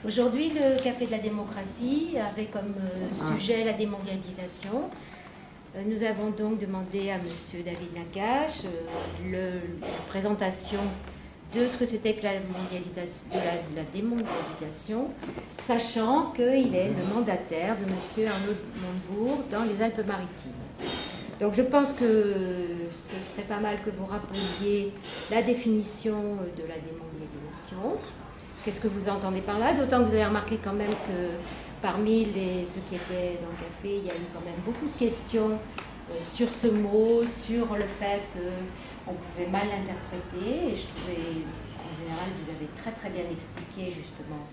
Aujourd'hui, le Café de la démocratie avait comme sujet la démondialisation. Nous avons donc demandé à M. David Nakache la présentation de ce que c'était que la démondialisation, sachant qu'il est le mandataire de M. Arnaud Montebourg dans les Alpes-Maritimes. Donc je pense que ce serait pas mal que vous rappeliez la définition de la démondialisation. Qu'est-ce que vous entendez par là? D'autant que vous avez remarqué quand même que parmi ceux qui étaient dans le café, il y a eu quand même beaucoup de questions sur ce mot, sur le fait qu'on pouvait mal l'interpréter. Et je trouvais, en général, vous avez très très bien expliqué justement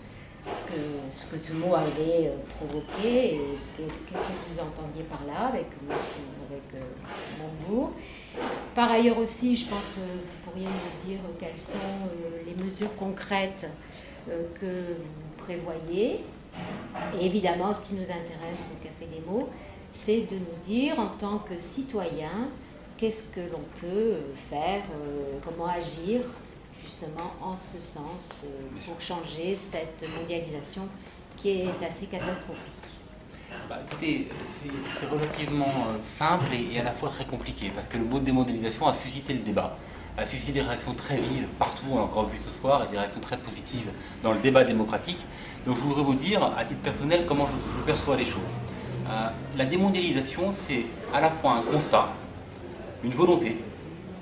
ce que ce mot avait provoqué et qu'est-ce que vous entendiez par là avec Montebourg. Par ailleurs aussi, je pense que vous pourriez nous dire quelles sont les mesures concrètes que vous prévoyez. Et évidemment, ce qui nous intéresse au Café des mots, c'est de nous dire en tant que citoyen, qu'est-ce que l'on peut faire, comment agir justement en ce sens pour changer cette mondialisation qui est assez catastrophique. Écoutez, c'est relativement simple et à la fois très compliqué, parce que le mot de démondialisation a suscité le débat, a suscité des réactions très vives partout, on l'a encore vu ce soir, et des réactions très positives dans le débat démocratique. Donc je voudrais vous dire, à titre personnel, comment je perçois les choses. La démondialisation, c'est à la fois un constat, une volonté,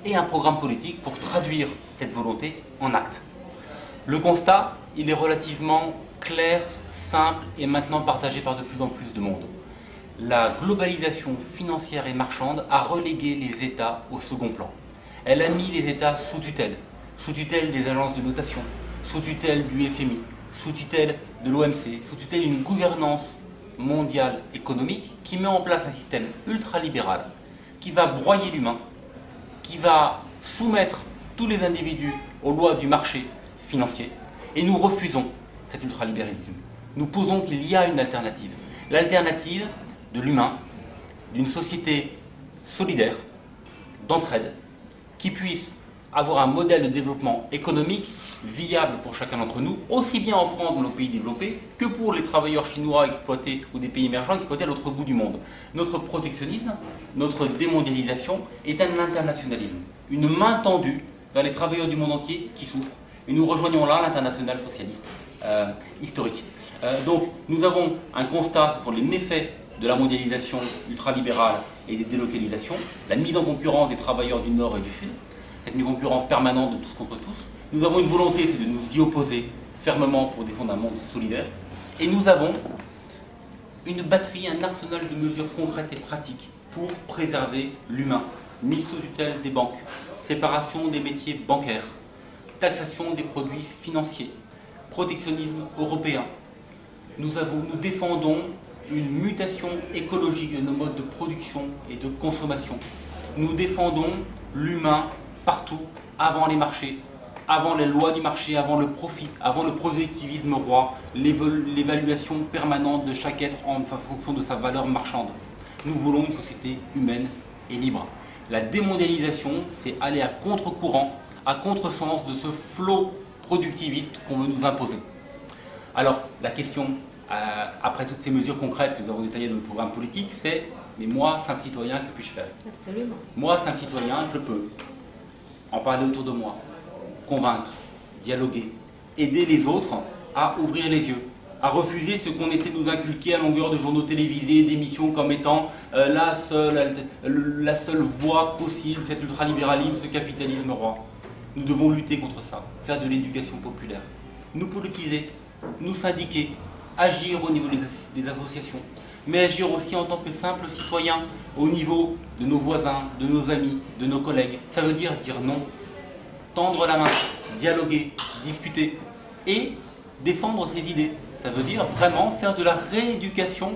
et un programme politique pour traduire cette volonté en actes. Le constat, il est relativement clair, simple et maintenant partagé par de plus en plus de monde. La globalisation financière et marchande a relégué les États au second plan. Elle a mis les États sous tutelle des agences de notation, sous tutelle du FMI, sous tutelle de l'OMC, sous tutelle d'une gouvernance mondiale économique qui met en place un système ultralibéral qui va broyer l'humain, qui va soumettre tous les individus aux lois du marché financier. Et nous refusons cet ultralibéralisme. Nous posons qu'il y a une alternative. L'alternative de l'humain, d'une société solidaire, d'entraide, qui puisse avoir un modèle de développement économique viable pour chacun d'entre nous, aussi bien en France, dans nos pays développés, que pour les travailleurs chinois exploités ou des pays émergents exploités à l'autre bout du monde. Notre protectionnisme, notre démondialisation est un internationalisme, une main tendue vers les travailleurs du monde entier qui souffrent. Et nous rejoignons là l'international socialiste historique. Donc nous avons un constat, ce sont les méfaits de la mondialisation ultralibérale et des délocalisations, la mise en concurrence des travailleurs du Nord et du Sud, cette mise en concurrence permanente de tous contre tous. Nous avons une volonté, c'est de nous y opposer fermement pour défendre un monde solidaire. Et nous avons une batterie, un arsenal de mesures concrètes et pratiques pour préserver l'humain. Mise sous tutelle des banques, séparation des métiers bancaires, taxation des produits financiers, protectionnisme européen. Nous défendons une mutation écologique de nos modes de production et de consommation. Nous défendons l'humain partout, avant les marchés, avant les lois du marché, avant le profit, avant le productivisme roi, l'évaluation permanente de chaque être en fonction de sa valeur marchande. Nous voulons une société humaine et libre. La démondialisation, c'est aller à contre-courant, à contresens de ce flot productiviste qu'on veut nous imposer. Alors, la question, après toutes ces mesures concrètes que nous avons détaillées dans le programme politique, c'est « mais moi, simple citoyen, que puis-je faire ?» Absolument. Moi, simple citoyen, je peux en parler autour de moi, convaincre, dialoguer, aider les autres à ouvrir les yeux, à refuser ce qu'on essaie de nous inculquer à longueur de journaux télévisés, d'émissions comme étant la seule voie possible, cet ultralibéralisme, ce capitalisme roi. Nous devons lutter contre ça, faire de l'éducation populaire, nous politiser, nous syndiquer, agir au niveau des associations, mais agir aussi en tant que simple citoyen au niveau de nos voisins, de nos amis, de nos collègues. Ça veut dire non, tendre la main, dialoguer, discuter et défendre ses idées. Ça veut dire vraiment faire de la rééducation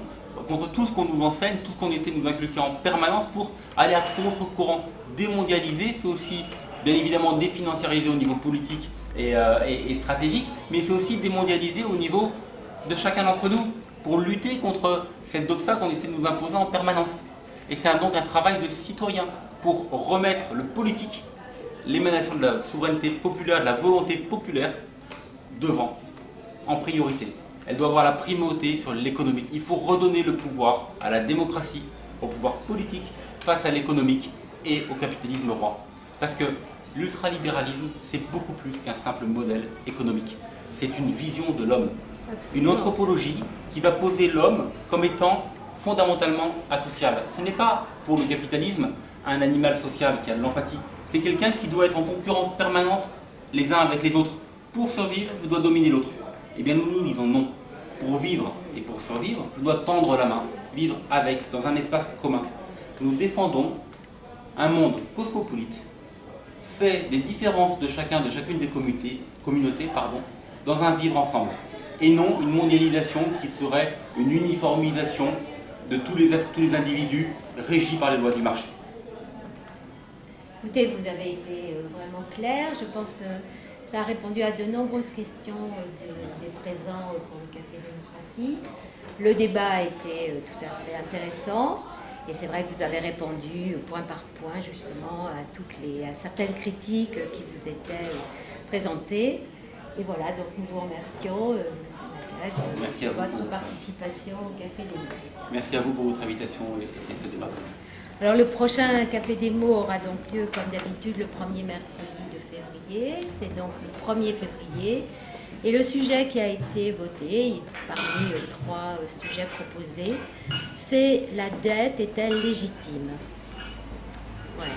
contre tout ce qu'on nous enseigne, tout ce qu'on essaie de nous inculquer en permanence pour aller à contre-courant. Démondialiser, c'est aussi bien évidemment définanciariser au niveau politique et stratégique, mais c'est aussi démondialiser au niveau de chacun d'entre nous pour lutter contre cette doxa qu'on essaie de nous imposer en permanence. Et c'est donc un travail de citoyen pour remettre le politique, l'émanation de la souveraineté populaire, de la volonté populaire, devant, en priorité. Elle doit avoir la primauté sur l'économique. Il faut redonner le pouvoir à la démocratie, au pouvoir politique, face à l'économique et au capitalisme roi. Parce que l'ultralibéralisme, c'est beaucoup plus qu'un simple modèle économique. C'est une vision de l'homme. Une anthropologie qui va poser l'homme comme étant fondamentalement asocial. Ce n'est pas, pour le capitalisme, un animal social qui a de l'empathie. C'est quelqu'un qui doit être en concurrence permanente les uns avec les autres. Pour survivre, je dois dominer l'autre. Eh bien, nous disons non. Pour vivre et pour survivre, je dois tendre la main, vivre avec, dans un espace commun. Nous défendons un monde cosmopolite, fait des différences de chacune des communautés, dans un vivre ensemble. Et non une mondialisation qui serait une uniformisation de tous les êtres, tous les individus régis par les lois du marché. Écoutez, vous avez été vraiment clair. Je pense que ça a répondu à de nombreuses questions des présents pour le Café Démocratie. Le débat a été tout à fait intéressant. Et c'est vrai que vous avez répondu point par point justement à certaines critiques qui vous étaient présentées. Et voilà, donc nous vous remercions, M. Nakache, de votre participation au Café Démo. Merci à vous pour votre invitation et ce débat. Alors le prochain Café Démo aura donc lieu comme d'habitude le premier mercredi de février. C'est donc le 1er février. Et le sujet qui a été voté, parmi 3 sujets proposés, c'est la dette est-elle légitime? Voilà,